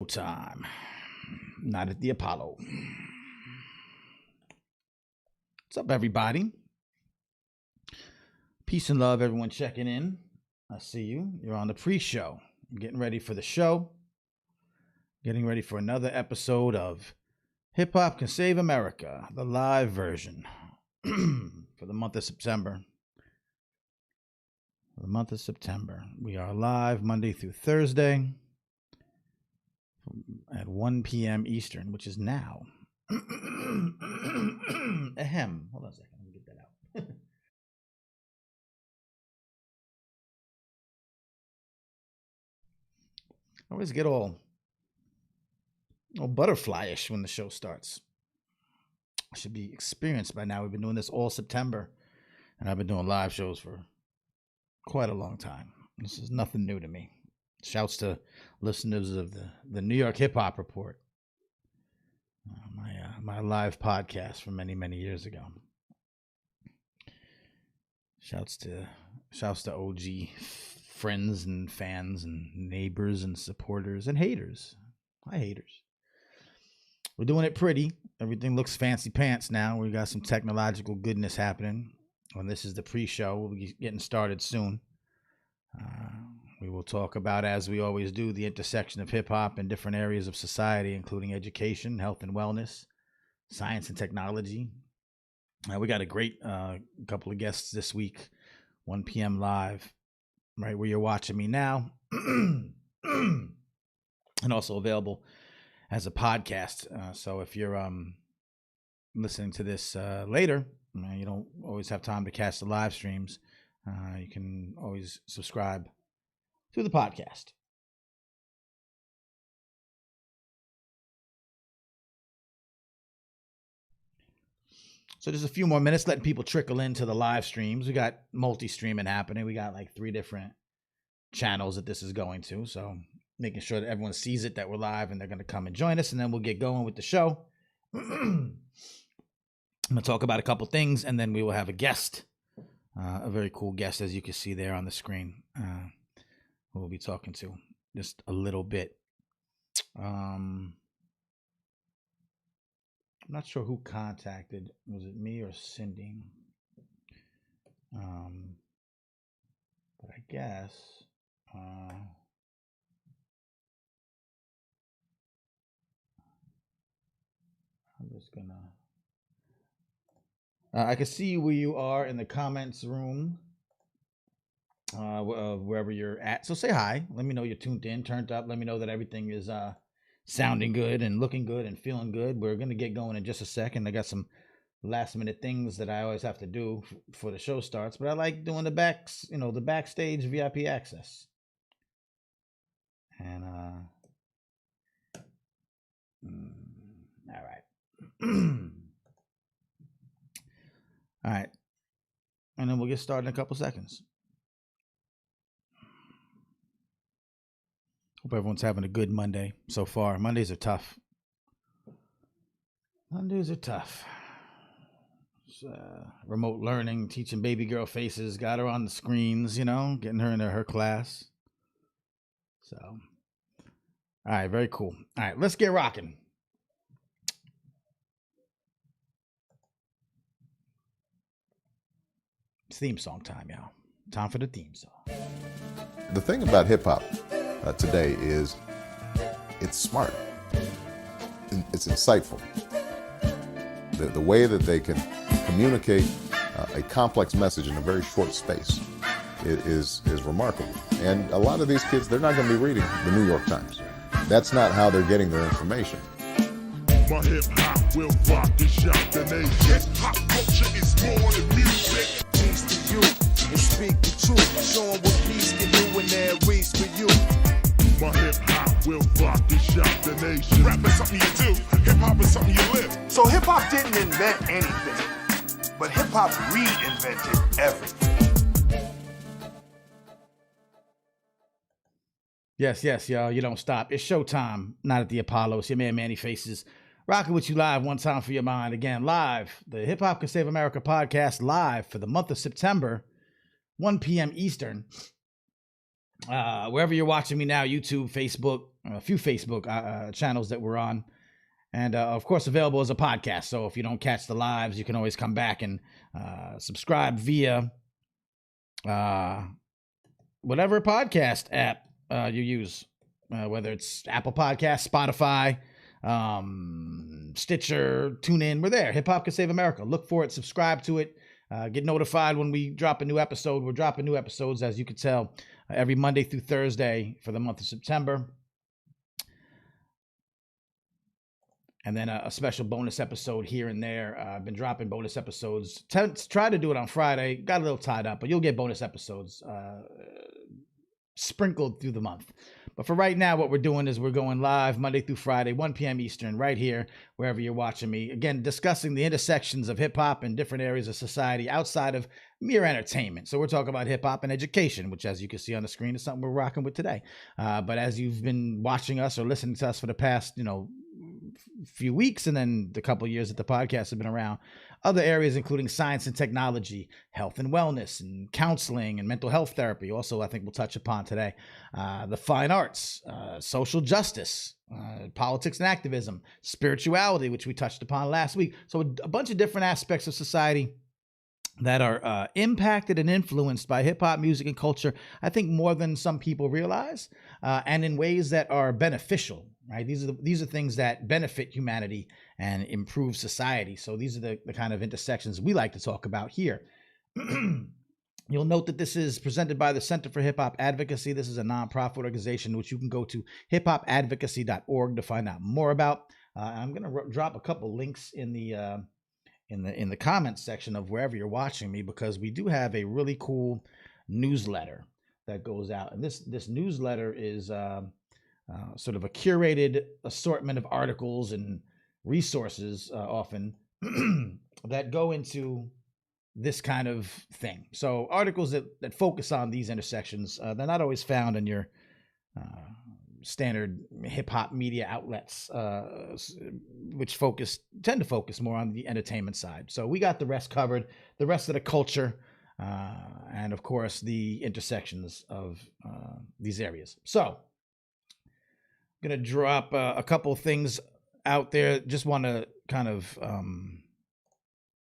Time. Not at the Apollo. What's up, everybody? Peace and love, everyone checking in. I see you. You're on the pre-show. I'm getting ready for the show. Getting ready for another episode of Hip Hop Can Save America, the live version for the month of September. We are live Monday through Thursday at 1 p.m. Eastern, which is now. Ahem. Hold on a second. Let me get that out. I always get all butterfly-ish when the show starts. I should be experienced by now. We've been doing this all September, and I've been doing live shows for quite a long time. This is nothing new to me. Shouts to listeners of the New York Hip Hop Report, my live podcast from many years ago. Shouts to OG friends and fans and neighbors and supporters and haters. Hi, haters. We're doing it pretty. Everything looks fancy pants now. We got some technological goodness happening. When this is the pre-show, we'll be getting started soon. We will talk about, as we always do, the intersection of hip-hop and different areas of society, including education, health and wellness, science and technology. We got a great couple of guests this week, 1 p.m. live, right where you're watching me now, and also available as a podcast. So if you're listening to this later, you don't always have time to catch the live streams. You can always subscribe to the podcast. So just a few more minutes, letting people trickle into the live streams. We got multi-streaming happening. We got like 3 different channels that this is going to. So making sure that everyone sees it, that we're live, and they're going to come and join us, and then we'll get going with the show. I'm going to talk about a couple things, and then we will have a guest, a very cool guest, as you can see there on the screen. We'll be talking to just a little bit. I'm not sure who contacted. Was it me or Cindy? But I guess I'm just gonna. I can see where you are in the comments room. Wherever you're at. So say hi. Let me know you're tuned in, turned up. Let me know that everything is sounding good and looking good and feeling good. We're going to get going in just a second. I got some last minute things that I always have to do before the show starts, but I like doing the backstage VIP access. And all right. All right. And then we'll get started in a couple seconds. Hope everyone's having a good Monday so far. Mondays are tough. Remote learning, teaching baby girl faces, got her on the screens, getting her into her class. So, all right, very cool. All right, let's get rocking. It's theme song time, y'all. Time for the theme song. The thing about hip hop today is it's smart, it's insightful. The way that they can communicate a complex message in a very short space is remarkable. And a lot of these kids, they're not going to be reading the New York Times. That's not how they're getting their information. My hip hop will rock and shock the nation. Hip hop culture is more than music. Peace to you and speak the truth. Show 'em what peace can do when there is for you. My hip hop will rock and shock the nation. Rap is something you do, hip hop is something you live. So hip hop didn't invent anything, but hip hop reinvented everything. Yes, y'all. You don't stop. It's showtime. Not at the Apollo. It's your man, Manny Faces. Rocking with you live one time for your mind. Again, live. The Hip Hop Can Save America podcast live for the month of September, 1 p.m. Eastern. Wherever you're watching me now, YouTube, Facebook, a few Facebook channels that we're on. And of course, available as a podcast. So if you don't catch the lives, you can always come back and subscribe via whatever podcast app you use, whether it's Apple Podcasts, Spotify, Stitcher, TuneIn. We're there. Hip Hop Can Save America. Look for it. Subscribe to it. Get notified when we drop a new episode. We're dropping new episodes, as you can tell, every Monday through Thursday for the month of September. And then a special bonus episode here and there. I've been dropping bonus episodes. Try to do it on Friday. Got a little tied up, but you'll get bonus episodes sprinkled through the month. But for right now, what we're doing is we're going live Monday through Friday, 1 p.m. Eastern, right here, wherever you're watching me. Again, discussing the intersections of hip-hop and different areas of society outside of mere entertainment. So we're talking about hip-hop and education, which, as you can see on the screen, is something we're rocking with today. But as you've been watching us or listening to us for the past, few weeks, and then the couple of years that the podcast have been around, other areas including science and technology, health and wellness, and counseling and mental health therapy. Also, I think we'll touch upon today the fine arts, social justice, politics and activism, spirituality, which we touched upon last week. So a bunch of different aspects of society that are impacted and influenced by hip-hop music and culture, I think more than some people realize, and in ways that are beneficial, right? These are things that benefit humanity and improve society. So these are the kind of intersections we like to talk about here. You'll note that this is presented by the Center for Hip Hop Advocacy. This is a nonprofit organization which you can go to hiphopadvocacy.org to find out more about. I'm going to drop a couple links in the comments section of wherever you're watching me, because we do have a really cool newsletter that goes out, and this newsletter is sort of a curated assortment of articles and resources often that go into this kind of thing. So articles that focus on these intersections, they're not always found in your standard hip-hop media outlets, which tend to focus more on the entertainment side. So we got the rest covered, the rest of the culture, and of course the intersections of these areas. So I'm going to drop a couple of things out there. Just want to kind of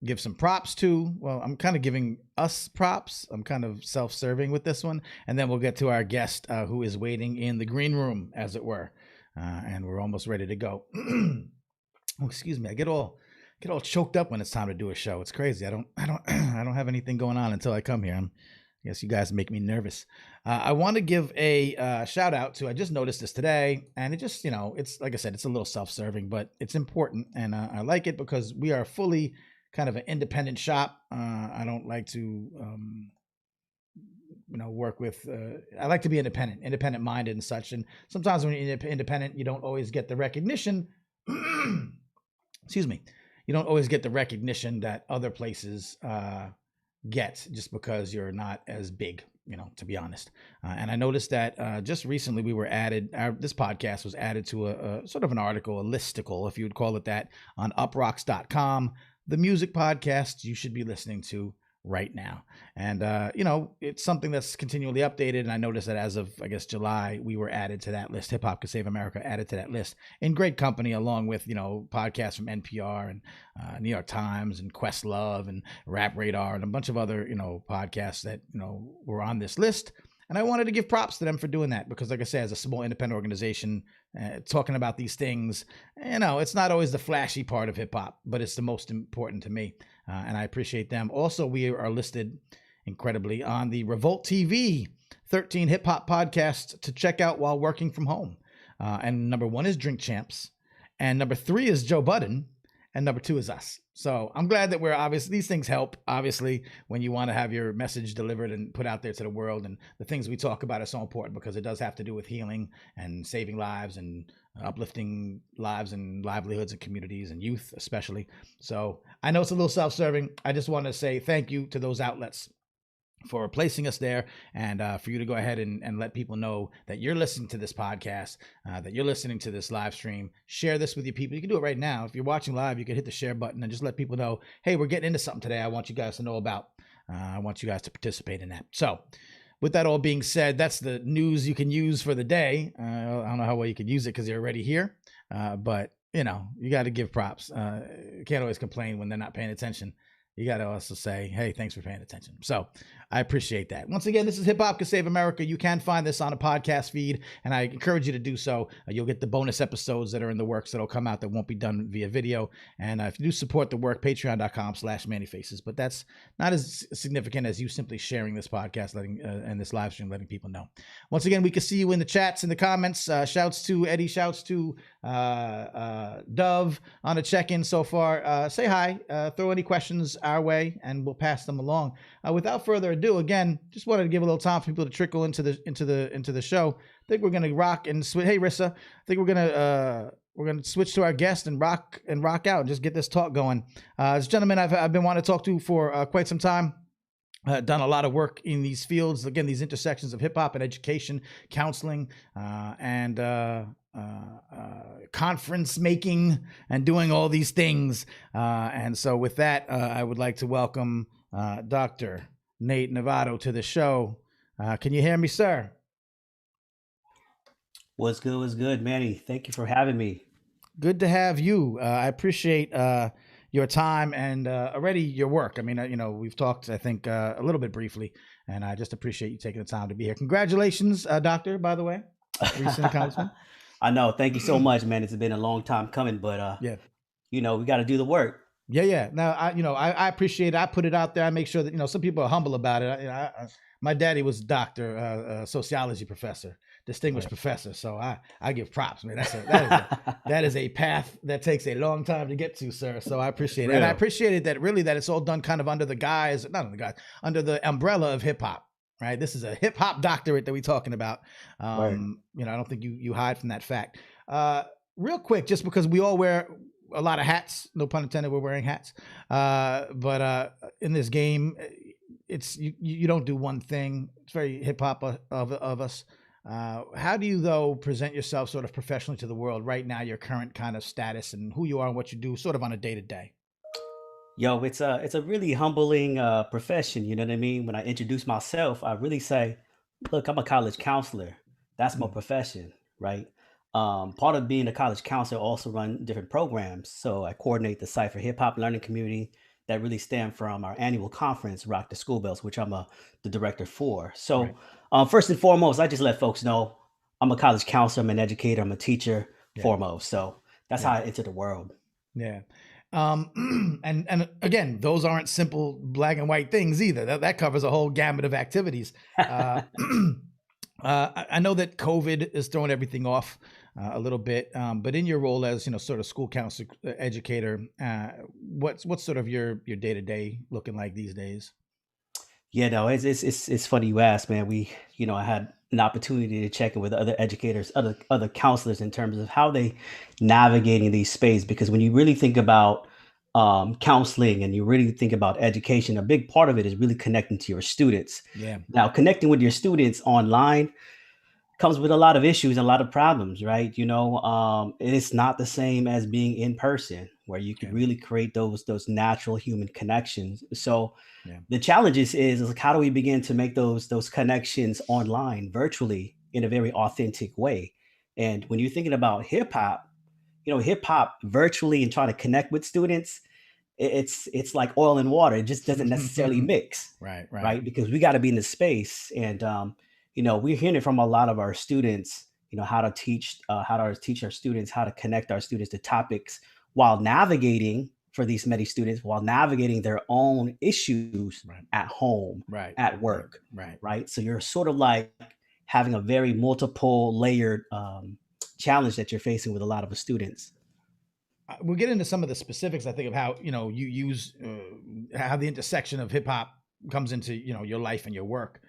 give some props to. Well, I'm kind of giving us props. I'm kind of self-serving with this one. And then we'll get to our guest who is waiting in the green room, as it were. And we're almost ready to go. Oh, excuse me. I get all choked up when it's time to do a show. It's crazy. I don't have anything going on until I come here. I guess you guys make me nervous. I want to give a shout out to, I just noticed this today, and it just, it's like I said, it's a little self-serving, but it's important. And I like it because we are fully kind of an independent shop. I don't like to, work with, I like to be independent minded and such. And sometimes when you're independent, you don't always get the recognition, excuse me, you don't always get the recognition that other places get just because you're not as big, to be honest. And I noticed that just recently we were added, this podcast was added to a sort of an article, a listicle, if you would call it that, on uprocks.com. The music podcast you should be listening to right now. And, it's something that's continually updated. And I noticed that as of, I guess, July, we were added to that list. Hip Hop Can Save America added to that list in great company, along with, podcasts from NPR and New York Times and Questlove and Rap Radar and a bunch of other, podcasts that, were on this list. And I wanted to give props to them for doing that because, like I said, as a small independent organization, talking about these things, it's not always the flashy part of hip hop, but it's the most important to me. And I appreciate them. Also, we are listed incredibly on the Revolt TV 13 hip hop podcasts to check out while working from home. And number 1 is Drink Champs. And number 3 is Joe Budden. And number 2 is us. So I'm glad that these things help, obviously, when you want to have your message delivered and put out there to the world. And the things we talk about are so important because it does have to do with healing and saving lives and uplifting lives and livelihoods and communities and youth, especially. So I know it's a little self-serving. I just want to say thank you to those outlets for placing us there, and for you to go ahead and let people know that you're listening to this podcast, that you're listening to this live stream. Share this with your people. You can do it right now. If you're watching live, you can hit the share button and just let people know, hey, we're getting into something today I want you guys to know about. I want you guys to participate in that. So with that all being said, that's the news you can use for the day. I don't know how well you can use it because you're already here, but you know, you got to give props. You can't always complain when they're not paying attention. You got to also say, hey, thanks for paying attention. So I appreciate that. Once again, this is Hip Hop Could Save America. You can find this on a podcast feed, and I encourage you to do so. You'll get the bonus episodes that are in the works that'll come out that won't be done via video. And if you do support the work, patreon.com/Manny Faces. But that's not as significant as you simply sharing this podcast and this live stream, letting people know. Once again, we can see you in the chats, in the comments. Shouts to Eddie. Shouts to Dove on a check-in so far. Say hi. Throw any questions our way, and we'll pass them along. Without further ado, again, just wanted to give a little time for people to trickle into the show. I think we're gonna rock and switch. Hey, Rissa, I think we're gonna switch to our guest and rock out and just get this talk going. This gentleman I've been wanting to talk to for quite some time. Done a lot of work in these fields, again, these intersections of hip hop and education, counseling, and conference making, and doing all these things. And so with that, I would like to welcome Dr. Nate Nevado to the show. Can you hear me, sir? What's good, Manny? Thank you for having me. Good to have you. I appreciate your time and already your work. I mean, you know, we've talked, I think, a little bit briefly, and I just appreciate you taking the time to be here. Congratulations, doctor, by the way, recent accomplishment. I know. Thank you so much, man. It's been a long time coming, but yeah, you know, we got to do the work. Yeah. Now, I appreciate it. I put it out there. I make sure that, you know, some people are humble about it. My daddy was a doctor, a sociology professor, distinguished professor. So I give props, man. That is a path that takes a long time to get to, sir. So I appreciate it. And I appreciated that really that it's all done kind of under the umbrella of hip hop, right? This is a hip hop doctorate that we're talking about. Right. You know, I don't think you hide from that fact. Real quick, just because we all wear a lot of hats, no pun intended, we're wearing hats. But in this game, it's you don't do one thing. It's very hip hop of us. How do you though present yourself sort of professionally to the world right now, your current kind of status and who you are and what you do sort of on a day to day? Yo, it's a really humbling profession. You know what I mean? When I introduce myself, I really say, look, I'm a college counselor. That's my profession, right? Part of being a college counselor, also run different programs. So I coordinate the Cipher hip hop learning community that really stem from our annual conference, Rock the School Bells, which I'm the director for. So first and foremost, I just let folks know I'm a college counselor, I'm an educator, I'm a teacher foremost. So that's how I enter the world. Yeah. And again, those aren't simple black and white things either. That covers a whole gamut of activities. I know that COVID is throwing everything off a little bit, but in your role as, you know, sort of school counselor, educator, what's sort of your day to day looking like these days? Yeah, no, it's funny you ask, man. I had an opportunity to check in with other educators, other counselors in terms of how they navigating these spaces. Because when you really think about counseling and you really think about education, a big part of it is really connecting to your students. Yeah. Now, connecting with your students online comes with a lot of issues and a lot of problems, right? You know, it's not the same as being in person where you can really create those natural human connections. So the challenge is like, how do we begin to make those connections online, virtually, in a very authentic way? And when you're thinking about hip hop, you know, hip hop virtually and trying to connect with students, it's like oil and water. It just doesn't necessarily mix, right? Because we got to be in the space, and you know, we're hearing it from a lot of our students, you know, how to teach our students, how to connect our students to topics while navigating for these many students, while navigating their own issues at home, at work, right? So you're sort of like having a very multiple layered challenge that you're facing with a lot of the students. We'll get into some of the specifics, I think, of how, you know, you use how the intersection of hip hop comes into, you know, your life and your work.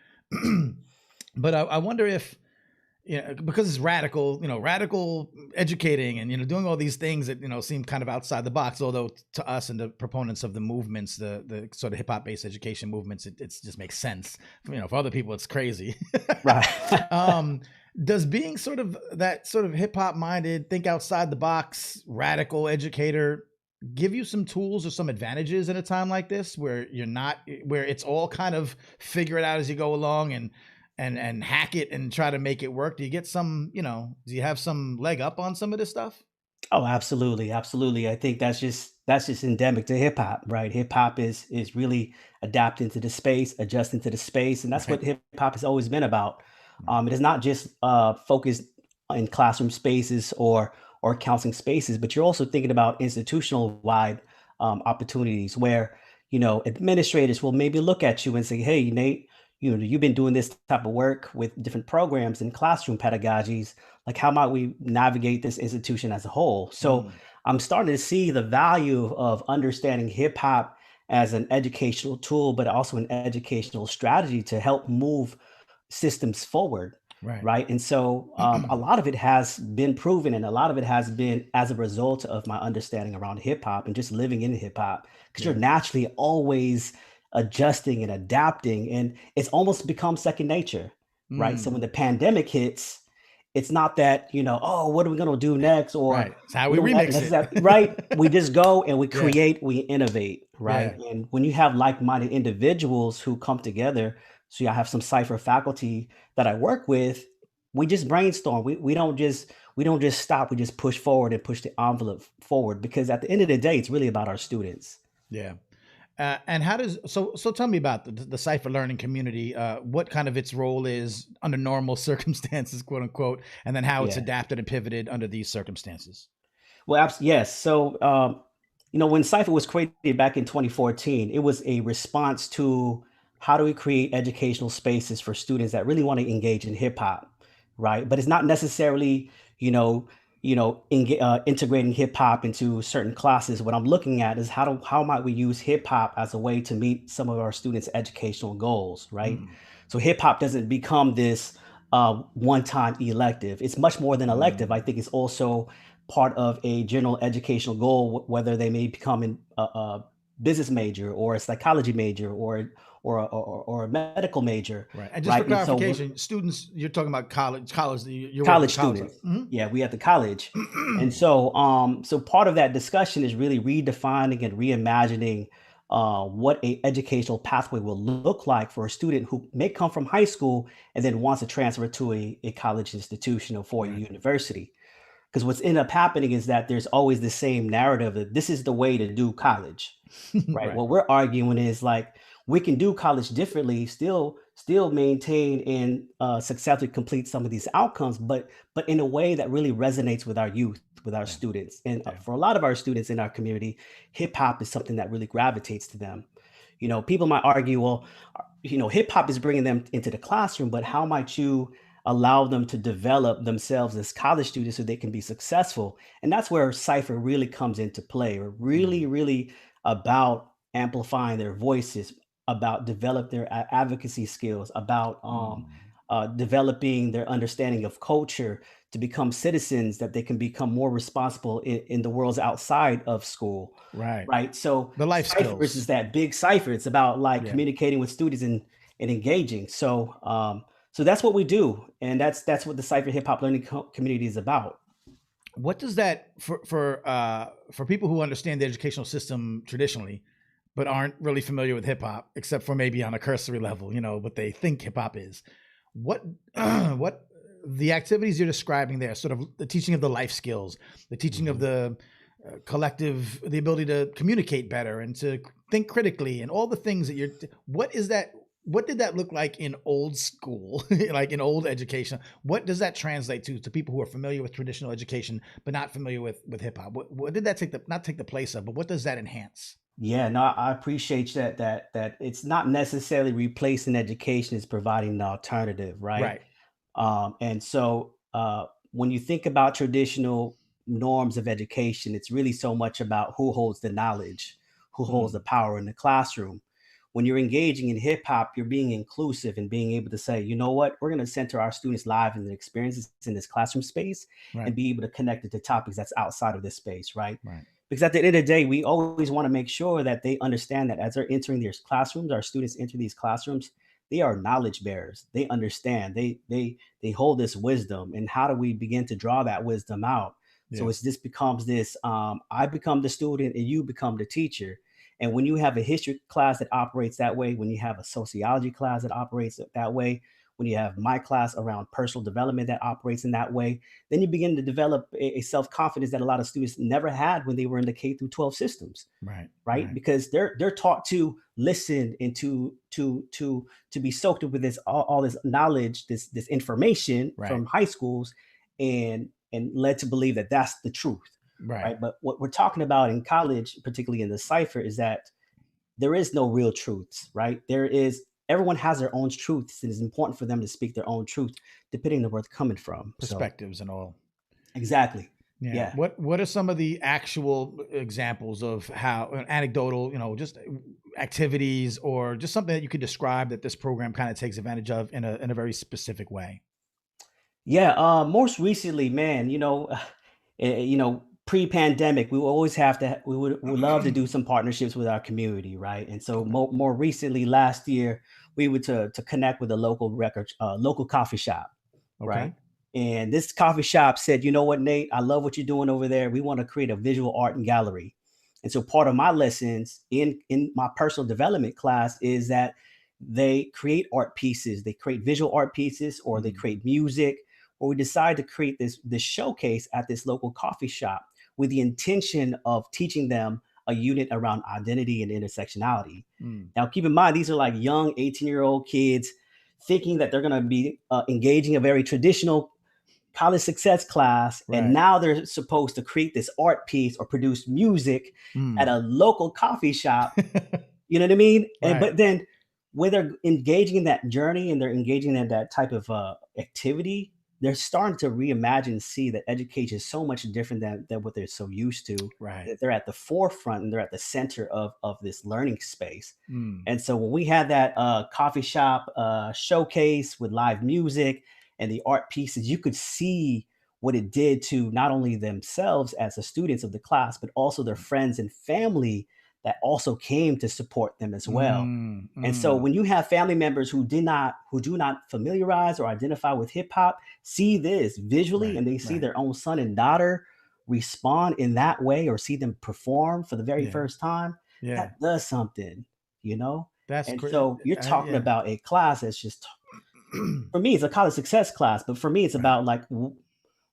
But I wonder if, you know, because it's radical educating and, you know, doing all these things that, you know, seem kind of outside the box, although to us and the proponents of the movements, the sort of hip hop based education movements, it just makes sense. You know, for other people, it's crazy. Right. Does being sort of that sort of hip hop minded, think outside the box, radical educator give you some tools or some advantages in a time like this where it's all kind of figure it out as you go along, and and hack it and try to make it work? Do you get some, do you have some leg up on some of this stuff? Oh, absolutely, absolutely. I think that's just endemic to hip hop, right? Hip hop is really adapting to the space, adjusting to the space, and that's Right. what hip hop has always been about. Right. It is not just focused in classroom spaces or counseling spaces, but you're also thinking about institutional wide opportunities where administrators will maybe look at you and say, "Hey, Nate, you've been doing this type of work with different programs and classroom pedagogies. Like, how might we navigate this institution as a whole?" So Mm, I'm starting to see the value of understanding hip hop as an educational tool, but also an educational strategy to help move systems forward, right. right? And so a lot of it has been proven, and a lot of it has been as a result of my understanding around hip hop and just living in hip hop, because you're Yeah. naturally always adjusting and adapting, and it's almost become second nature, right? So Mm, when the pandemic hits, it's not that, oh, what are we going to do next? Or right. It's how we we don't remix necessarily, right? We it. just go and we Yeah. create, we innovate, right? Yeah. And when you have like-minded individuals who come together, so yeah, I have some Cipher faculty that I work with, we just brainstorm. We don't just stop, we just push forward and push the envelope forward, because at the end of the day, it's really about our students. Yeah. And how does so tell me about the Cipher learning community, what kind of its role is under normal circumstances, quote unquote, and then how it's Yeah. adapted and pivoted under these circumstances. Well, yes. So, when Cipher was created back in 2014, it was a response to how do we create educational spaces for students that really want to engage in hip hop, right? But it's not necessarily, integrating hip hop into certain classes. What I'm looking at is how might we use hip hop as a way to meet some of our students' educational goals, right? Mm, So hip hop doesn't become this one-time elective. It's much more than elective. I mm, think it's also part of a general educational goal, whether they may become a business major or a psychology major or a medical major, right. And just for right? And so clarification, students, you're talking about college, you're working college with college. students, Mhm. yeah, we at the college. And so part of that discussion is really redefining and reimagining what a educational pathway will look like for a student who may come from high school and then wants to transfer to a college institution or for a Right. university. Because what's end up happening is that there's always the same narrative that this is the way to do college, right? Right. What we're arguing is like we can do college differently, still maintain and successfully complete some of these outcomes, but in a way that really resonates with our youth, with our Yeah. students. And Yeah. for a lot of our students in our community, hip hop is something that really gravitates to them. People might argue, well, hip hop is bringing them into the classroom, but how might you allow them to develop themselves as college students so they can be successful? And that's where Cypher really comes into play. We're really, Mm, really about amplifying their voices, about develop their advocacy skills, about mm. developing their understanding of culture to become citizens that they can become more responsible in the worlds outside of school, Right. right? So The life Cyphers is skills. that big cipher. It's about like Yeah. communicating with students and engaging. So that's what we do, and that's what the Cipher Hip Hop Learning Community is about. What does that for people who understand the educational system traditionally, but aren't really familiar with hip hop, except for maybe on a cursory level, what they think hip hop is. What what the activities you're describing there, sort of the teaching of the life skills, the teaching of Mhm. the collective, the ability to communicate better and to think critically, and all the things that what is that? What did that look like in old school, like in old education? What does that translate to people who are familiar with traditional education but not familiar with hip hop? What did that not take the place of, but what does that enhance? Yeah, no, I appreciate that it's not necessarily replacing education, it's providing an alternative, right? Right. And so when you think about traditional norms of education, it's really so much about who holds the knowledge, who holds the Mm, power in the classroom. When you're engaging in hip hop, you're being inclusive and being able to say, you know what, we're going to center our students' lives and their experiences in this classroom space right. and be able to connect it to topics that's outside of this space, right? Right. Because at the end of the day, we always want to make sure that they understand that as they're entering their classrooms, our students enter these classrooms, they are knowledge bearers. They understand. They hold this wisdom. And how do we begin to draw that wisdom out? So Yeah. it's this becomes this I become the student and you become the teacher. And when you have a history class that operates that way, when you have a sociology class that operates that way, when you have my class around personal development that operates in that way, then you begin to develop a self-confidence that a lot of students never had when they were in the K through 12 systems, Right. right? Because they're taught to listen and to be soaked up with this all this knowledge, this information Right. from high schools, and led to believe that that's the truth, Right. right? But what we're talking about in college, particularly in the Cipher, is that there is no real truths, right? Everyone has their own truths, and it's important for them to speak their own truth, depending on where they're coming from. So Perspectives and all. exactly. Yeah. Yeah. What are some of the actual examples of how anecdotal, just activities or just something that you could describe that this program kind of takes advantage of in a very specific way? Yeah, most recently, man, pre-pandemic, we would always we would love to do some partnerships with our community, right? And so more recently, last year, we were to connect with a local coffee shop, Okay. right? And this coffee shop said, you know what, Nate, I love what you're doing over there. We want to create a visual art and gallery. And so part of my lessons in my personal development class is that they create art pieces, they create visual art pieces, or they create music, or we decide to create this showcase at this local coffee shop with the intention of teaching them a unit around identity and intersectionality. Now, keep in mind, these are like young 18-year-old kids thinking that they're going to be engaging a very traditional college success class, and now they're supposed to create this art piece or produce music at a local coffee shop. You know what I mean? Right. But then when they're engaging in that journey and they're engaging in that type of activity, they're starting to reimagine and see that education is so much different than what they're so used to. Right. That they're at the forefront and they're at the center of this learning space. And so when we had that coffee shop showcase with live music and the art pieces, you could see what it did to not only themselves as the students of the class, but also their friends and family that also came to support them as well. And so when you have family members who do not familiarize or identify with hip hop, see this visually, and they see their own son and daughter respond in that way, or see them perform for the very first time, that does something, That's and great. so you're talking about a class that's just, for me, it's a college success class, but for me, it's about like,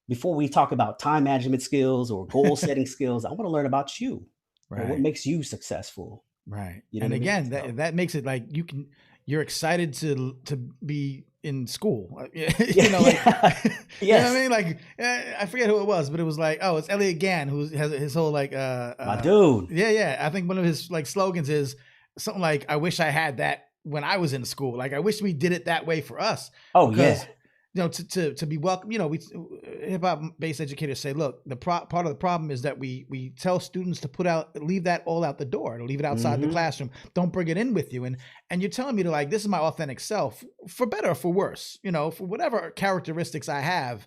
before we talk about time management skills or goal setting skills, I want to learn about you. Right. What makes you successcul? Right. You know And again, so, that makes it like you're excited to be in school. yes. You know what I mean? Like, I forget who it was, but it was like, oh, it's Elliot Gann, who has his whole like my dude. Yeah. I think one of his like slogans is something like, I wish I had that when I was in school. Like, I wish we did it that way for us. Oh, because, to be welcome, we hip hop based educators say, look, part of the problem is that we tell students to leave that all out the door, to leave it outside the classroom. Don't bring it in with you. And you're telling me to, like, this is my authentic self, for better or for worse, for whatever characteristics I have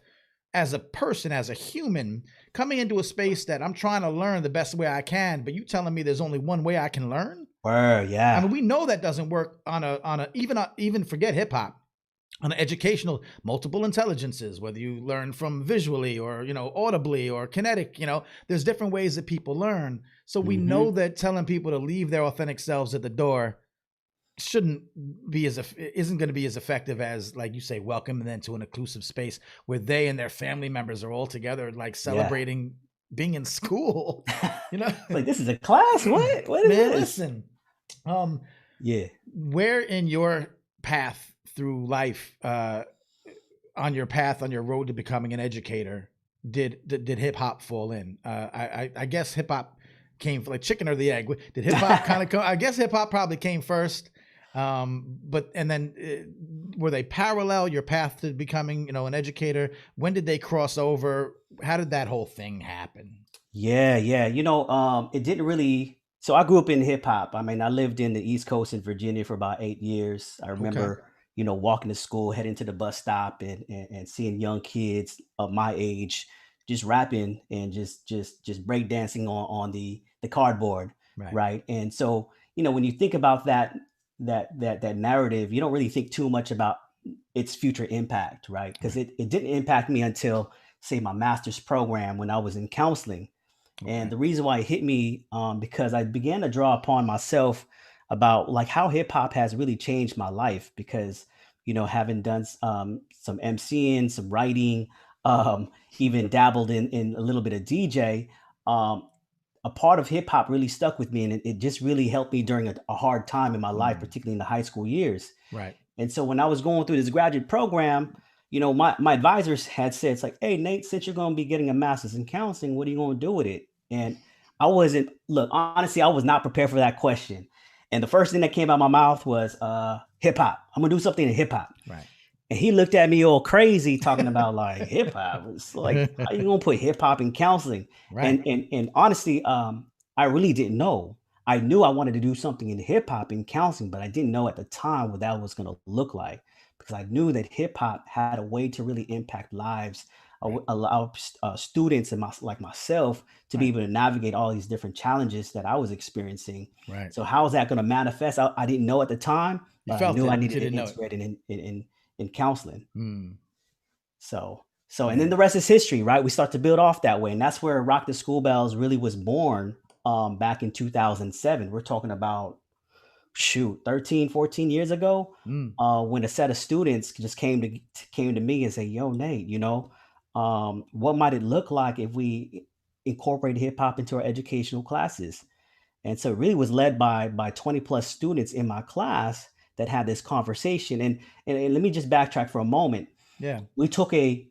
as a person, as a human, coming into a space that I'm trying to learn the best way I can, but you telling me there's only one way I can learn? Yeah. I mean, we know that doesn't work on even forget hip hop. On educational, multiple intelligences, whether you learn from visually or, audibly or kinetic, there's different ways that people learn. So we know that telling people to leave their authentic selves at the door isn't going to be as effective as, like you say, welcoming them to an inclusive space where they and their family members are all together, like celebrating being in school. Like, this is a class. What is this? Listen, where in your path through life, on your road to becoming an educator, did hip hop fall in? I guess hip hop came for, like, chicken or the egg. Did hip hop kind of come? I guess hip hop probably came first. But then were they parallel, your path to becoming, an educator? When did they cross over? How did that whole thing happen? Yeah. It didn't really. So I grew up in hip hop. I mean, I lived in the East Coast in Virginia for about 8 years. I remember, walking to school, heading to the bus stop, and seeing young kids of my age just rapping and just breakdancing on the cardboard, right? And so, when you think about that narrative, you don't really think too much about its future impact, right? Because it didn't impact me until, say, my master's program, when I was in counseling. And the reason why it hit me, because I began to draw upon myself about, like, how hip hop has really changed my life. Because having done some MCing, some writing, um, even dabbled in a little bit of DJ. Um, a part of hip hop really stuck with me, and it just really helped me during a hard time in my life, particularly in the high school years. Right. And so when I was going through this graduate program, my advisors had said, it's like, hey, Nate, since you're going to be getting a master's in counseling, what are you going to do with it? And honestly, I was not prepared for that question. And the first thing that came out of my mouth was hip hop. I'm going to do something in hip hop. Right. And he looked at me all crazy talking about like hip hop. It's like, how you going to put hip hop in counseling? Right. And honestly, I really didn't know. I knew I wanted to do something in hip hop in counseling, but I didn't know at the time what that was going to look like, because I knew that hip hop had a way to really impact lives, allow students and like myself to be able to navigate all these different challenges that I was experiencing. Right. So how is that going to manifest? I didn't know at the time, but I knew I needed to integrate it in counseling. So and then the rest is history, right? We start to build off that way, and that's where Rock the School Bells really was born. Back in 2007, we're talking about 13, 14 years ago, when a set of students just came to me and say, yo, Nate, what might it look like if we incorporate hip hop into our educational classes? And so it really was led by 20 plus students in my class that had this conversation. And let me just backtrack for a moment. Yeah. We took a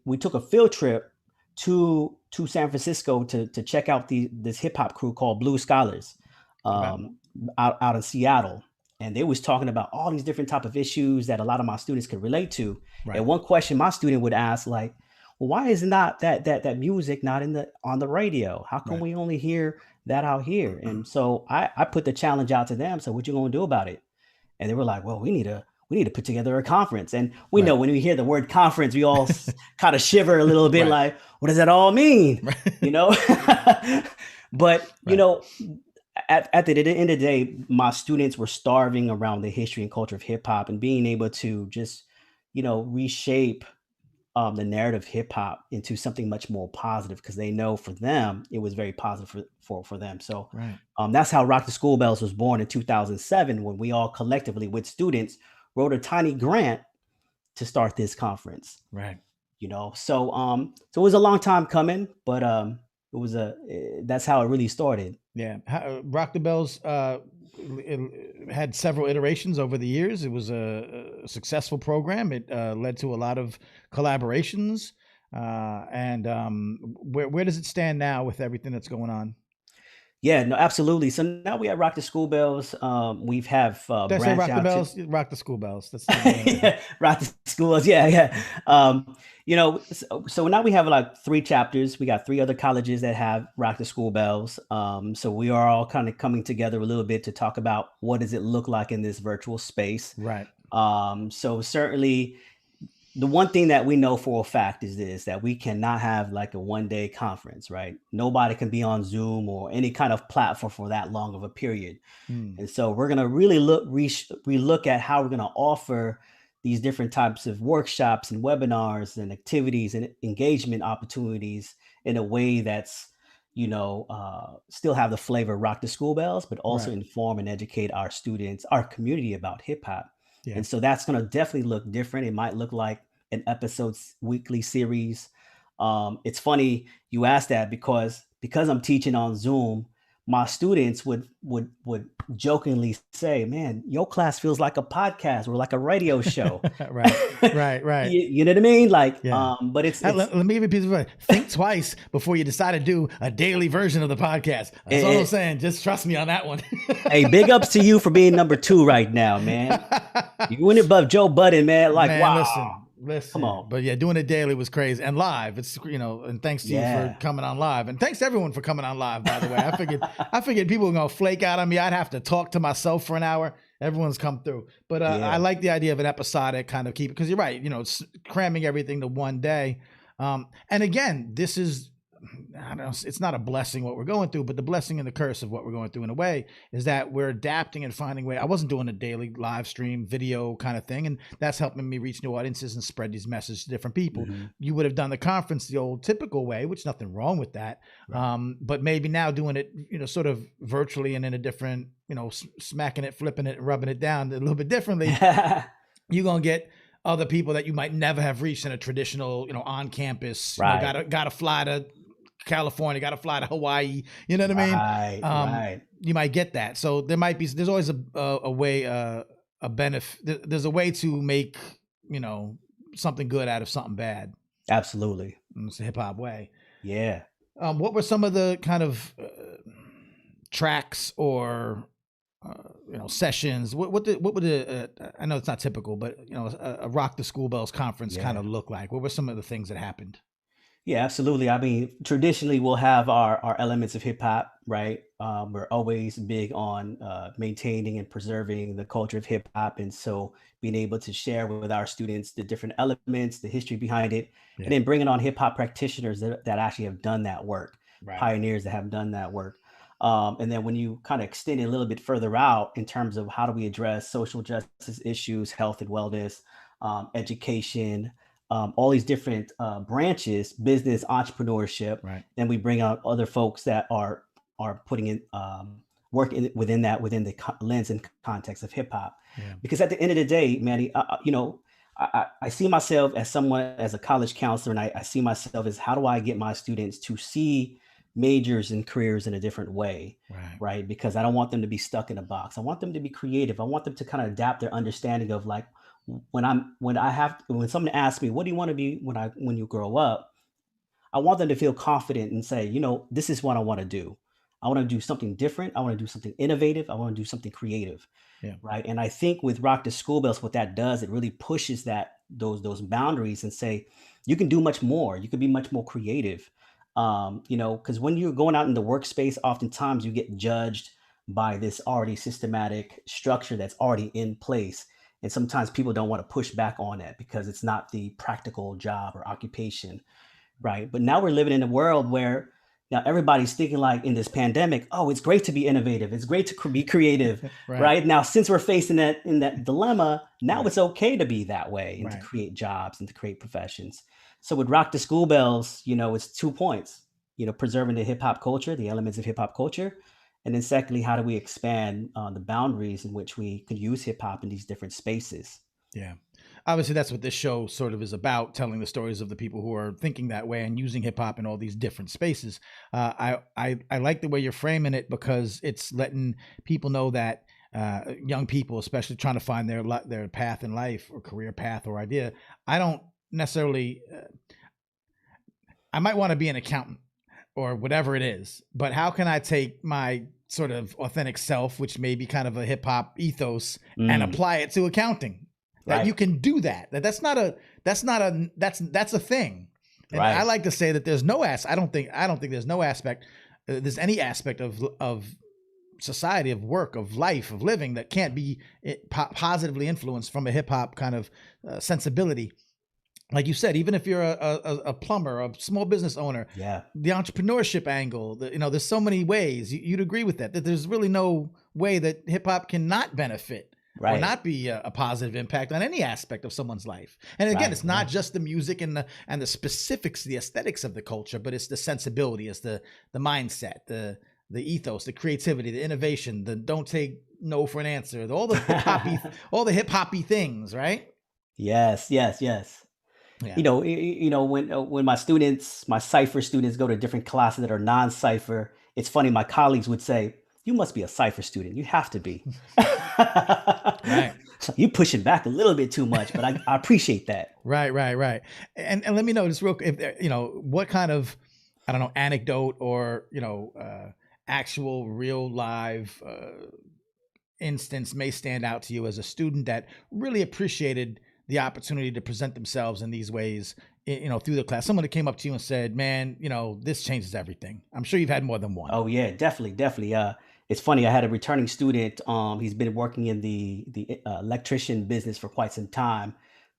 field trip to San Francisco to check out this hip hop crew called Blue Scholars, out in Seattle. And they was talking about all these different type of issues that a lot of my students could relate to. Right. And one question my student would ask, like, well, why is not that music not on the radio? How come we only hear that out here? And so I put the challenge out to them. So what you gonna do about it? And they were like, well, we need to put together a conference. And we know when we hear the word conference, we all kind of shiver a little bit, like, what does that all mean? But at the end of the day, my students were starving around the history and culture of hip hop, and being able to just, reshape the narrative of hip hop into something much more positive, because they know for them, it was very positive for them. So that's how Rock the School Bells was born in 2007, when we all collectively with students wrote a tiny grant to start this conference. Right. So it was a long time coming, but that's how it really started. Yeah. Rock the Bells it had several iterations over the years. It was a successful program. It led to a lot of collaborations. And where does it stand now with everything that's going on? Yeah, no, absolutely. So now we have Rock the School Bells. We've have Did I say Rock the Bells? Rock the School Bells. That's Rock the School Bells. Yeah. So now we have like 3 chapters. We got 3 other colleges that have Rock the School Bells. So we are all kind of coming together a little bit to talk about what does it look like in this virtual space. Right. So certainly, the one thing that we know for a fact is this, that we cannot have like a one-day conference, right? Nobody can be on Zoom or any kind of platform for that long of a period. And so we're going to really relook at how we're going to offer these different types of workshops and webinars and activities and engagement opportunities in a way that's, still have the flavor of Rock the School Bells, but also inform and educate our students, our community about hip hop. Yeah. And so that's going to definitely look different. It might look like an episode's weekly series. It's funny you asked that because I'm teaching on Zoom, my students would jokingly say, man, your class feels like a podcast or like a radio show. Right. You know what I mean? Like, but it's let me give you a piece of advice. Think twice before you decide to do a daily version of the podcast. That's all I'm saying. Just trust me on that one. Hey, big ups to you for being number 2 right now, man. You went above Joe Budden, man. Like, man, wow. Listen, come on. But yeah, doing it daily was crazy, and live. It's and thanks to you for coming on live, and thanks to everyone for coming on live. By the way, I figured people were gonna flake out on me. I'd have to talk to myself for an hour. Everyone's come through, but I like the idea of an episodic kind of keep it, because you're right. It's cramming everything to one day, and again, this is. I don't know, it's not a blessing what we're going through, but the blessing and the curse of what we're going through in a way is that we're adapting and finding way. I wasn't doing a daily live stream video kind of thing, and that's helping me reach new audiences and spread these messages to different people. You would have done the conference the old typical way, which nothing wrong with that. But maybe now doing it, sort of virtually and in a different, smacking it, flipping it, rubbing it down a little bit differently, you're going to get other people that you might never have reached in a traditional, on campus, Right. gotta fly to California, gotta fly to Hawaii. You know what I mean? Right. Right. You might get that. So there's always a way, a benefit. There's a way to make, something good out of something bad. Absolutely. It's the hip hop way. Yeah. What were some of the kind of tracks or sessions? What would the I know it's not typical, but a Rock the School Bells conference kind of look like? What were some of the things that happened? Yeah, absolutely. I mean, traditionally we'll have our elements of hip hop, right? We're always big on maintaining and preserving the culture of hip hop, and so being able to share with our students the different elements, the history behind it, and then bringing on hip hop practitioners that actually have done that work, pioneers that have done that work. And then when you kind of extend it a little bit further out in terms of how do we address social justice issues, health and wellness, education, all these different branches, business, entrepreneurship, then we bring out other folks that are putting in work within the lens and context of hip hop. Because at the end of the day, Manny, I see myself as someone, as a college counselor, and I see myself as, how do I get my students to see majors and careers in a different way, right? Because I don't want them to be stuck in a box. I want them to be creative. I want them to kind of adapt their understanding of, like, when someone asks me, what do you want to be when you grow up? I want them to feel confident and say, this is what I want to do. I want to do something different. I want to do something innovative. I want to do something creative. Right. And I think with Rock the School Bells, what that does, it really pushes those boundaries and say, you can do much more. You can be much more creative. Because when you're going out in the workspace, oftentimes you get judged by this already systematic structure that's already in place. And sometimes people don't want to push back on that because it's not the practical job or occupation, right? But now we're living in a world where now everybody's thinking, like, in this pandemic, oh, it's great to be innovative. It's great to be creative, right? Now, since we're facing that dilemma, now it's okay to be that way and to create jobs and to create professions. So with Rock the School Bells, it's 2 points, preserving the hip hop culture, the elements of hip hop culture. And then secondly, how do we expand the boundaries in which we could use hip hop in these different spaces? Yeah. Obviously, that's what this show sort of is about, telling the stories of the people who are thinking that way and using hip hop in all these different spaces. I like the way you're framing it, because it's letting people know that young people, especially trying to find their path in life or career path or idea, I don't necessarily, I might want to be an accountant or whatever it is, but how can I take my sort of authentic self, which may be kind of a hip hop ethos, and apply it to accounting? That you can do that. That's a thing. And I like to say that there's I don't think there's no aspect, there's any aspect of society, of work, of life, of living that can't be positively influenced from a hip hop kind of sensibility. Like you said, even if you're a plumber, a small business owner, the entrepreneurship angle, there's so many ways you'd agree with that there's really no way that hip hop cannot benefit or not be a positive impact on any aspect of someone's life. And again, it's not just the music and the specifics, the aesthetics of the culture, but it's the sensibility, it's the mindset, the ethos, the creativity, the innovation, the don't take no for an answer, all the hip hoppy things, right? Yes. Yeah. When my Cipher students go to different classes that are non-Cipher, it's funny, my colleagues would say, you must be a Cipher student. You have to be. So you pushing back a little bit too much, but I appreciate that. Right. And let me know just real quick, if what kind of, I don't know, anecdote or, actual real live instance may stand out to you as a student that really appreciated the opportunity to present themselves in these ways, through the class. Someone that came up to you and said, man, this changes everything. I'm sure you've had more than one. Oh yeah, definitely. It's funny. I had a returning student. He's been working in the electrician business for quite some time,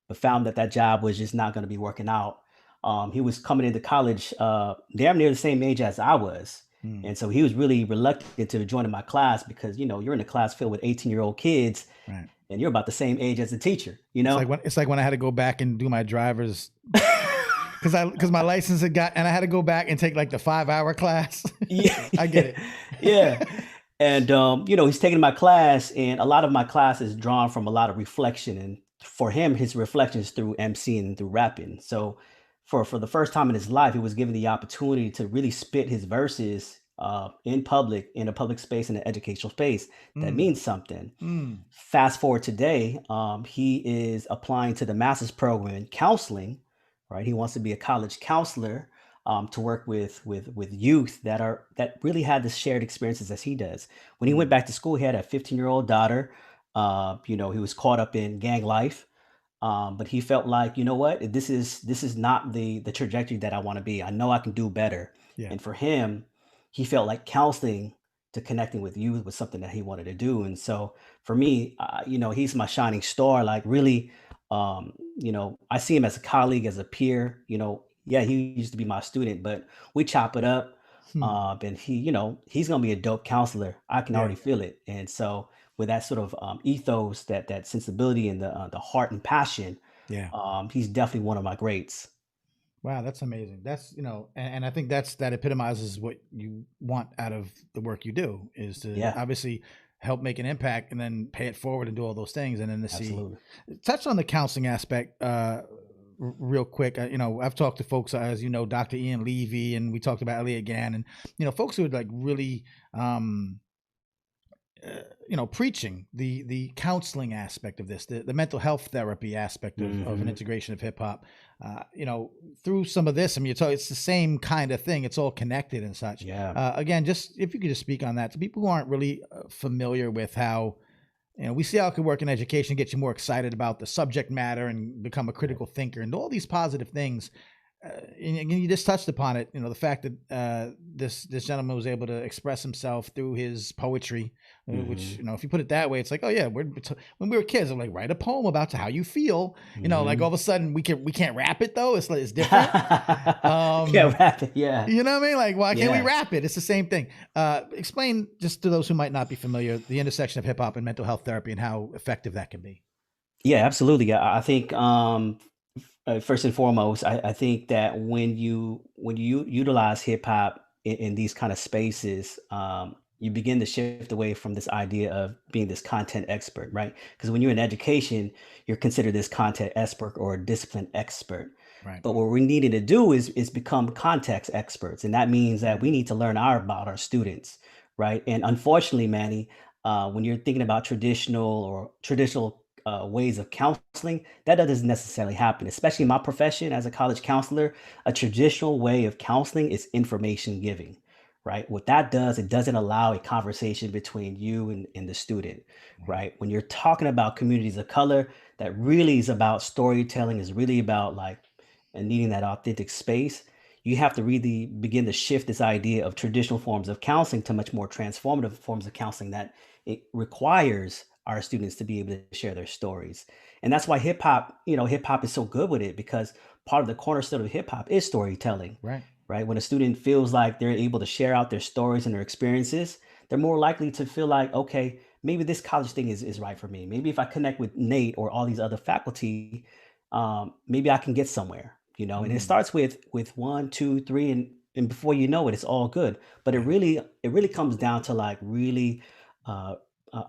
but found that job was just not going to be working out. He was coming into college damn near the same age as I was. And so he was really reluctant to join in my class because, you're in a class filled with 18-year-old kids. Right. And you're about the same age as the teacher, It's like when I had to go back and do my driver's, because my license and I had to go back and take like the 5-hour class. Yeah, I get it. Yeah, and he's taking my class, and a lot of my class is drawn from a lot of reflection and for him, his reflections through MCing and through rapping. So for the first time in his life, he was given the opportunity to really spit his verses in public, in a public space, in an educational space. That Mm, means something. mm, Fast forward today, he is applying to the master's program in counseling, right? He wants to be a college counselor, to work with youth that really had the shared experiences as he does. When he went mm. back to school, he had a 15-year-old daughter. He was caught up in gang life, but he felt like, you know what, this is not the trajectory that I want to be. I know I can do better. Yeah. And for him, he felt like counseling to connecting with youth was something that he wanted to do. And so for me, he's my shining star. Like really, I see him as a colleague, as a peer. Yeah, he used to be my student, but we chop it up. Hmm. And he's gonna be a dope counselor. I can Yeah. already feel it. And so with that sort of ethos, that sensibility, and the heart and passion, Yeah. he's definitely one of my greats. Wow, that's amazing. That's and I think that epitomizes what you want out of the work you do is to Yeah, obviously help make an impact and then pay it forward and do all those things and then to see absolutely. touch on the counseling aspect real quick. I've talked to folks as Dr. Ian Levy, and we talked about Elliot Gann, and folks who are like really preaching the counseling aspect of this, the mental health therapy aspect of an Hmm. integration of hip hop. Through some of this, I mean, it's the same kind of thing. It's all connected and such. Yeah. Again, just if you could just speak on that to people who aren't really familiar with how we see how it can work in education, get you more excited about the subject matter and become a critical thinker and all these positive things. And you just touched upon it, the fact that this gentleman was able to express himself through his poetry, which Hmm. if you put it that way, it's like, oh yeah, when we were kids, I'm like, write a poem about how you feel, like all Hmm. of a sudden we can't rap it though. It's different. Yeah, rapping. Yeah. You know what I mean? Like, why can't we Yeah. rap it? It's the same thing. Explain just to those who might not be familiar the intersection of hip hop and mental health therapy and how effective that can be. Yeah, absolutely. I think first and foremost, I think that when you utilize hip hop in these kind of spaces, you begin to shift away from this idea of being this content expert, right? Because when you're in education, you're considered this content expert or a discipline expert. Right. But what we needed to do is become context experts, and that means that we need to learn about our students, right? And unfortunately, Manny, when you're thinking about traditional ways of counseling, that doesn't necessarily happen, especially in my profession as a college counselor. A traditional way of counseling is information giving, right? What that does, it doesn't allow a conversation between you and the student, Right. right? When you're talking about communities of color, that really is about storytelling, is really about like and needing that authentic space. You have to really begin to shift this idea of traditional forms of counseling to much more transformative forms of counseling that it requires our students to be able to share their stories. And that's why hip hop is so good with it, because part of the cornerstone of hip hop is storytelling, Right. right? When a student feels like they're able to share out their stories and their experiences, they're more likely to feel like, okay, maybe this college thing is right for me. Maybe if I connect with Nate or all these other faculty, maybe I can get somewhere. And it Mm. starts with one, two, three, and before you know it, it's all good. But it Yeah. really comes down to like really uh,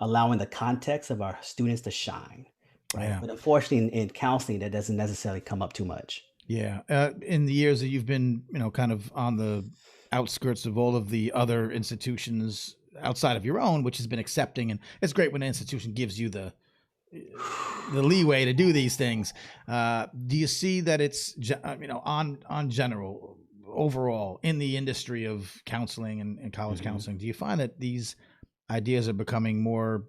allowing the context of our students to shine, right? Yeah. But unfortunately, in counseling, that doesn't necessarily come up too much. Yeah. In the years that you've been, kind of on the outskirts of all of the other institutions outside of your own, which has been accepting, and it's great when an institution gives you the leeway to do these things. Do you see that it's on general overall in the industry of counseling and college Hmm. counseling? Do you find that these ideas are becoming more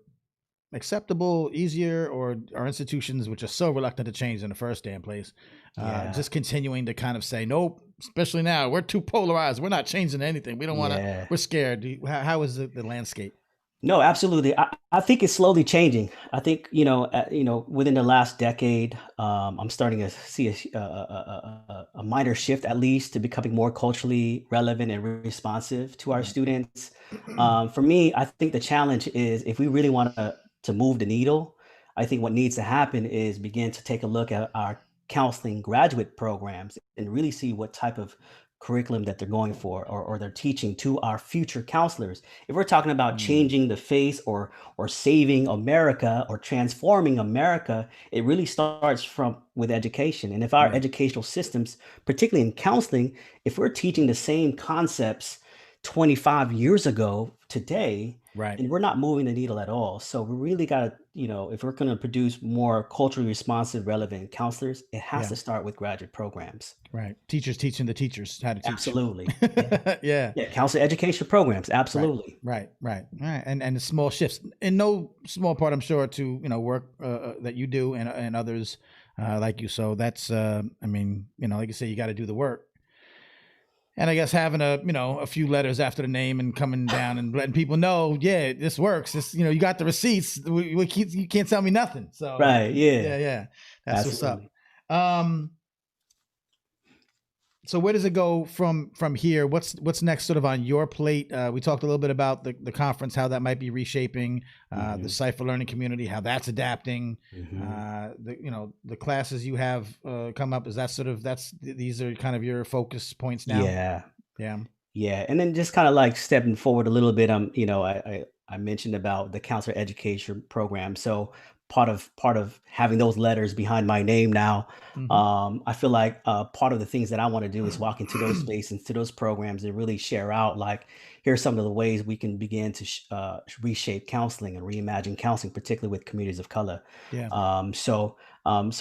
acceptable, easier, or are institutions which are so reluctant to change in the first damn place, Yeah, just continuing to kind of say, nope, especially now, we're too polarized. We're not changing anything. We don't want to, yeah. we're scared. How is the landscape? No, absolutely. I think it's slowly changing. I think within the last decade, I'm starting to see a minor shift, at least, to becoming more culturally relevant and responsive to our Right. students. For me, I think the challenge is if we really want to move the needle, I think what needs to happen is begin to take a look at our counseling graduate programs and really see what type of curriculum that they're going for, or they're teaching to our future counselors. If we're talking about changing the face or saving America or transforming America, it really starts from with education. And if our Right. educational systems, particularly in counseling, if we're teaching the same concepts 25 years ago today, Right. and we're not moving the needle at all. So we really got to, if we're going to produce more culturally responsive, relevant counselors, it has Yeah. to start with graduate programs. Right. Teachers teaching the teachers how to teach. Absolutely. Yeah. Yeah. Yeah. Counselor education programs. Absolutely. Right. And the small shifts, in no small part, I'm sure, to work that you do and others like you. So that's I mean, like you say, you got to do the work. And I guess having a few letters after the name and coming down and letting people know, yeah, this works. This, you got the receipts. You can't tell me nothing. So Right. Yeah. yeah. That's Absolutely. what's up. So where does it go from here? What's next sort of on your plate? We talked a little bit about the conference, how that might be reshaping the Cipher learning community, how that's adapting. The classes you have come up, is that these are kind of your focus points now? Yeah. And then just kind of like stepping forward a little bit, I mentioned about the counselor education program. So part of having those letters behind my name now, I feel like part of the things that I want to do is walk into those spaces, to those programs, and really share out, like, here's some of the ways we can begin to reshape counseling and reimagine counseling, particularly with communities of color. Yeah. So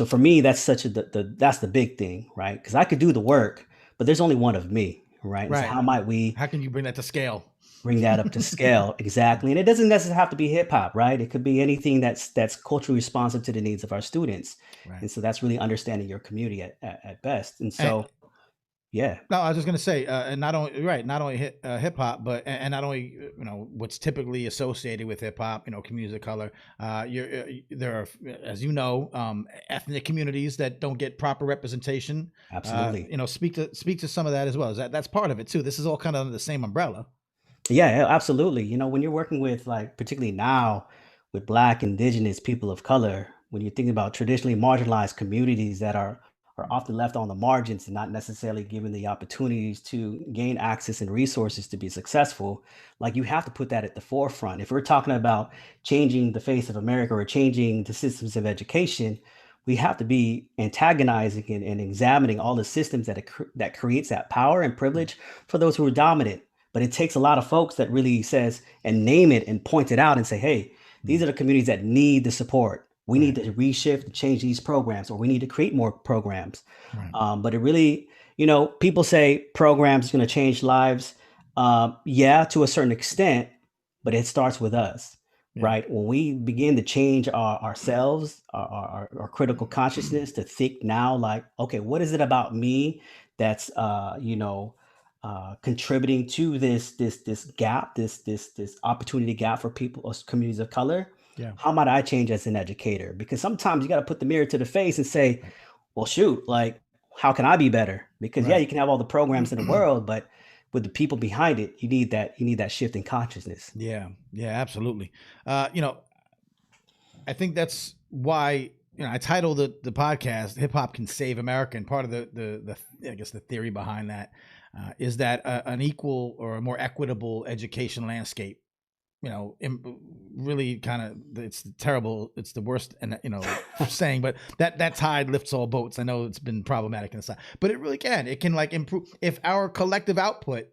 for me, that's that's the big thing, right? Because I could do the work, but there's only one of me, right? And so how can you bring that to scale? Bring that up to scale? Exactly. And it doesn't necessarily have to be hip hop, right? It could be anything that's culturally responsive to the needs of our students. Right. And so that's really understanding your community at best. And so, yeah. No, I was just gonna say, and not only hip hop, but and not only what's typically associated with hip hop, communities of color. There are, as you know, ethnic communities that don't get proper representation. Absolutely. Speak to some of that as well. That's part of it too. This is all kind of under the same umbrella. Yeah, absolutely. When you're working with, like, particularly now with Black, Indigenous, people of color, when you're thinking about traditionally marginalized communities that are often left on the margins and not necessarily given the opportunities to gain access and resources to be successful, like, you have to put that at the forefront. If we're talking about changing the face of America or changing the systems of education, we have to be antagonizing and examining all the systems that creates that power and privilege for those who are dominant. But it takes a lot of folks that really says and name it and point it out and say, hey, these are the communities that need the support. We need to reshift and change these programs, or we need to create more programs. But it really, people say programs is going to change lives. Yeah, to a certain extent, but it starts with us, right? When we begin to change ourselves, our critical consciousness, to think now, like, okay, what is it about me that's, contributing to this gap, this opportunity gap for people or communities of color? How might I change as an educator? Because sometimes you got to put the mirror to the face and say, well, shoot, like, how can I be better? Because you can have all the programs in the world, but with the people behind it, you need that shift in consciousness. Yeah, absolutely. I think that's why I titled the podcast "Hip Hop Can Save America," and part of the I guess the theory behind that is that an equal or a more equitable education landscape, really kind of, it's terrible, it's the worst, and saying, but that tide lifts all boats. I know it's been problematic in the side, but it can like improve. If our collective output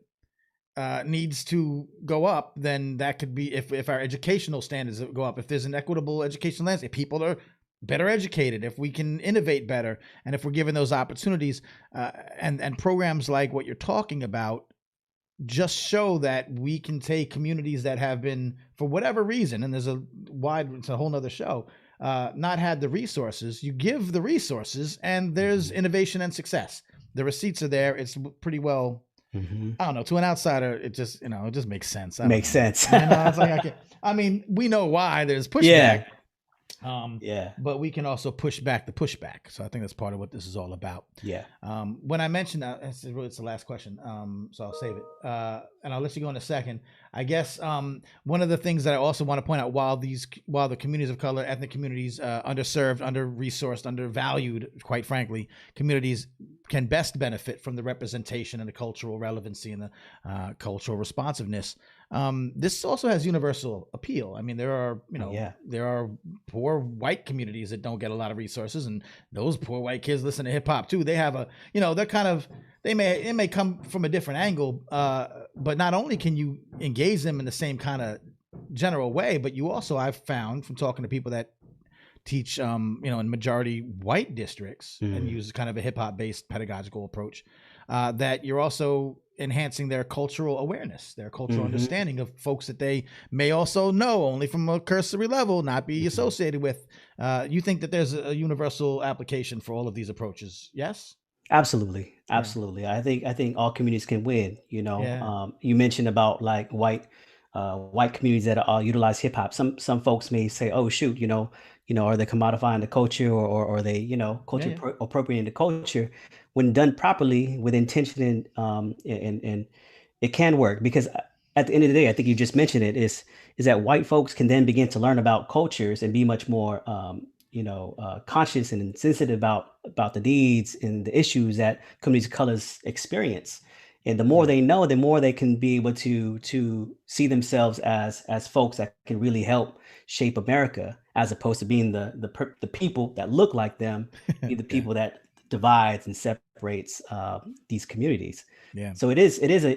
needs to go up, then that could be, if our educational standards go up, if there's an equitable education landscape, people are better educated, if we can innovate better, and if we're given those opportunities, and programs like what you're talking about just show that we can take communities that have been, for whatever reason, and it's a whole nother show, not had the resources. You give the resources and there's innovation and success. The receipts are there. It's pretty well, I don't know, to an outsider, it just makes sense. Makes sense. It's like, we know why there's pushback. But we can also push back the pushback. So I think that's part of what this is all about. When I mentioned that, it's the last question. So I'll save it. And I'll let you go in a second. I guess one of the things that I also want to point out, while the communities of color, ethnic communities, underserved, under-resourced, undervalued, quite frankly, communities can best benefit from the representation and the cultural relevancy and the cultural responsiveness. This also has universal appeal. I mean, there are, there are poor white communities that don't get a lot of resources, and those poor white kids listen to hip hop too. They have a, they're kind of, it may come from a different angle, but not only can you engage them in the same kind of general way, but you also, I've found from talking to people that teach, in majority white districts and use kind of a hip hop based pedagogical approach, that you're also enhancing their cultural awareness, their cultural understanding of folks that they may also know only from a cursory level, not be associated with. You think that there's a universal application for all of these approaches? Yes? Absolutely. Absolutely. I think all communities can win, you mentioned about like white communities that utilize hip hop. Some folks may say, "Oh shoot, are they commodifying the culture, or are they, culture appropriating the culture?" When done properly with intention and it can work, because at the end of the day, I think you just mentioned it, is that white folks can then begin to learn about cultures and be much more conscious and sensitive about the needs and the issues that communities of colors experience. And the more they know, the more they can be able to see themselves as folks that can really help shape America, as opposed to being the people that look like them, be the people that divides and separates these communities. Yeah. So it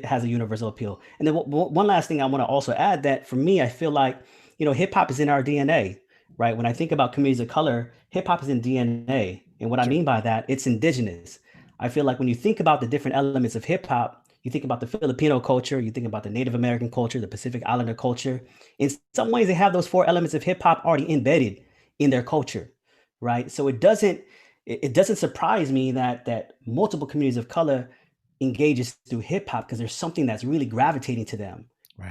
has a universal appeal. And then one last thing I want to also add, that for me, I feel like hip hop is in our DNA, right? When I think about communities of color, hip hop is in DNA, and what I mean by that, it's indigenous. I feel like when you think about the different elements of hip hop, you think about the Filipino culture, you think about the Native American culture, the Pacific Islander culture. In some ways, they have those four elements of hip hop already embedded in their culture, right? So it doesn't surprise me that multiple communities of color engages through hip hop, because there's something that's really gravitating to them,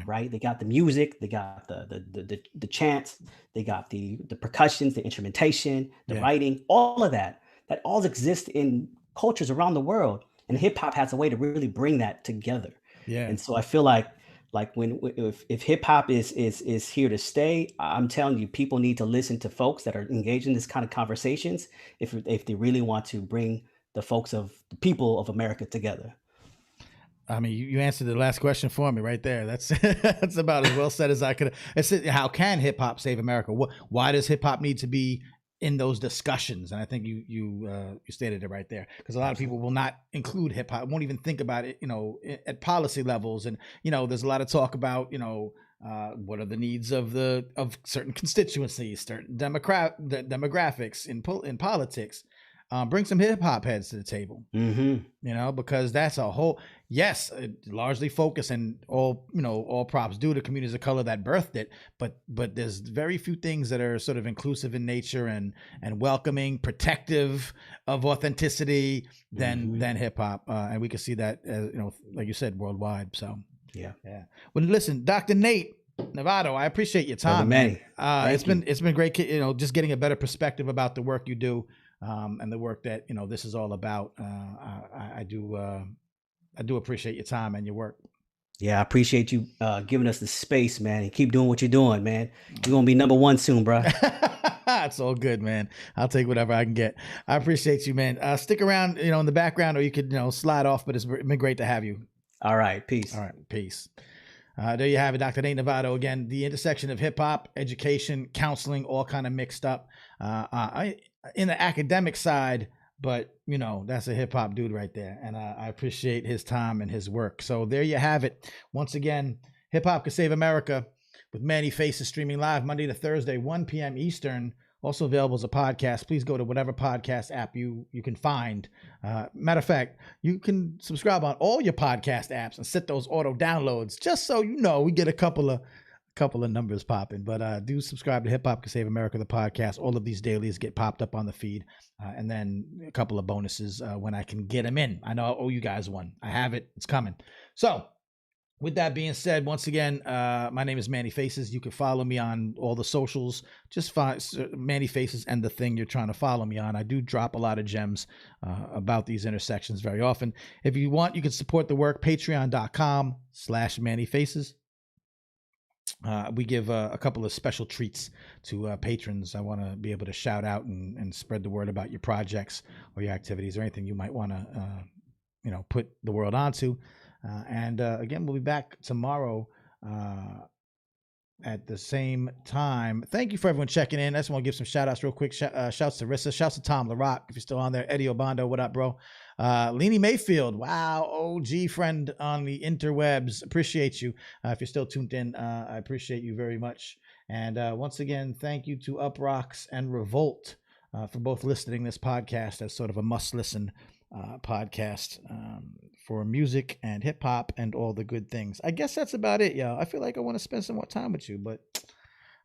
right? They got the music, they got the chants, they got the percussions, the instrumentation, the writing, all of that all exists in cultures around the world, and hip hop has a way to really bring that together. And so I feel like if hip hop is here to stay, I'm telling you, people need to listen to folks that are engaged in this kind of conversations if they really want to bring the people of America together. I mean, you answered the last question for me right there. That's that's about as well said as I could. How can hip hop save America? Why does hip hop need to be in those discussions? And I think you stated it right there, because a lot of people will not include hip hop, won't even think about it, at policy levels. And there's a lot of talk about what are the needs of certain constituencies, certain demographics in politics. Bring some hip hop heads to the table, because that's a whole, largely focused, and all props due to communities of color that birthed it. But there's very few things that are sort of inclusive in nature and welcoming, protective of authenticity than hip hop. And we can see that, like you said, worldwide. So yeah. Well, listen, Dr. Nate Nevado, I appreciate your time, man. It's been great, just getting a better perspective about the work you do. And the work that this is all about. I do appreciate your time and your work. Yeah, I appreciate you giving us the space, man, and keep doing what you're doing, man. You're gonna be #1 soon, bro. It's all good, man. I'll take whatever I can get. I appreciate you, man. Stick around, in the background, or you could slide off. But it's been great to have you. All right, peace. All right, peace. There you have it, Dr. Nate Nevado. Again, the intersection of hip hop, education, counseling, all kind of mixed up. In the academic side, but that's a hip hop dude right there, and I appreciate his time and his work. So there you have it. Once again, Hip Hop Can Save America with Manny Faces, streaming live Monday to Thursday, 1 p.m. Eastern. Also available as a podcast. Please go to whatever podcast app you can find. Matter of fact, you can subscribe on all your podcast apps and set those auto downloads, just so we get a couple of numbers popping. But do subscribe to Hip Hop Can Save America, the podcast. All of these dailies get popped up on the feed, and then a couple of bonuses when I can get them in. I know I owe you guys one. I have it. It's coming. So with that being said, once again, my name is Manny Faces. You can follow me on all the socials. Just find Manny Faces and the thing you're trying to follow me on. I do drop a lot of gems about these intersections very often. If you want, you can support the work, patreon.com/Manny Faces. we give a couple of special treats to patrons. I want to be able to shout out and spread the word about your projects or your activities or anything you might want to, put the world onto. And again, we'll be back tomorrow at the same time. Thank you for everyone checking in. I just want to give some shout outs real quick. Shouts to Rissa. Shouts to Tom LaRock, if you're still on there. Eddie Obando, what up, bro? Leanie Mayfield, wow, OG friend on the interwebs. Appreciate you. If you're still tuned in, I appreciate you very much. And once again, thank you to Uprocks and Revolt for both listening this podcast as sort of a must-listen podcast for music and hip hop and all the good things. I guess that's about it, y'all. I feel like I want to spend some more time with you, but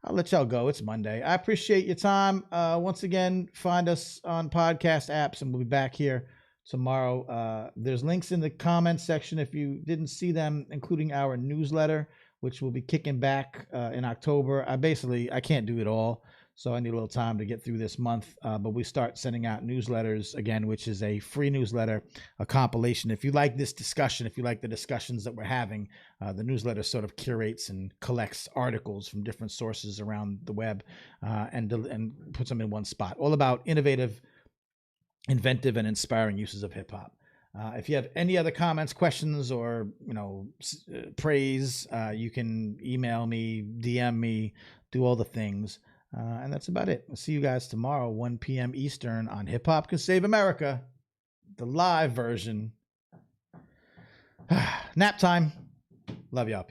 I'll let y'all go. It's Monday. I appreciate your time. Once again, find us on podcast apps, and we'll be back here tomorrow. There's links in the comments section if you didn't see them, including our newsletter, which will be kicking back in October. I can't do it all, so I need a little time to get through this month. But we start sending out newsletters again, which is a free newsletter, a compilation. If you like this discussion, if you like the discussions that we're having, the newsletter sort of curates and collects articles from different sources around the web and puts them in one spot. All about innovative, inventive, and inspiring uses of hip hop. If you have any other comments, questions, or praise, you can email me, DM me, do all the things. And that's about it. I'll see you guys tomorrow, 1 p.m. Eastern on Hip Hop Can Save America, the live version. Nap time. Love y'all. Peace.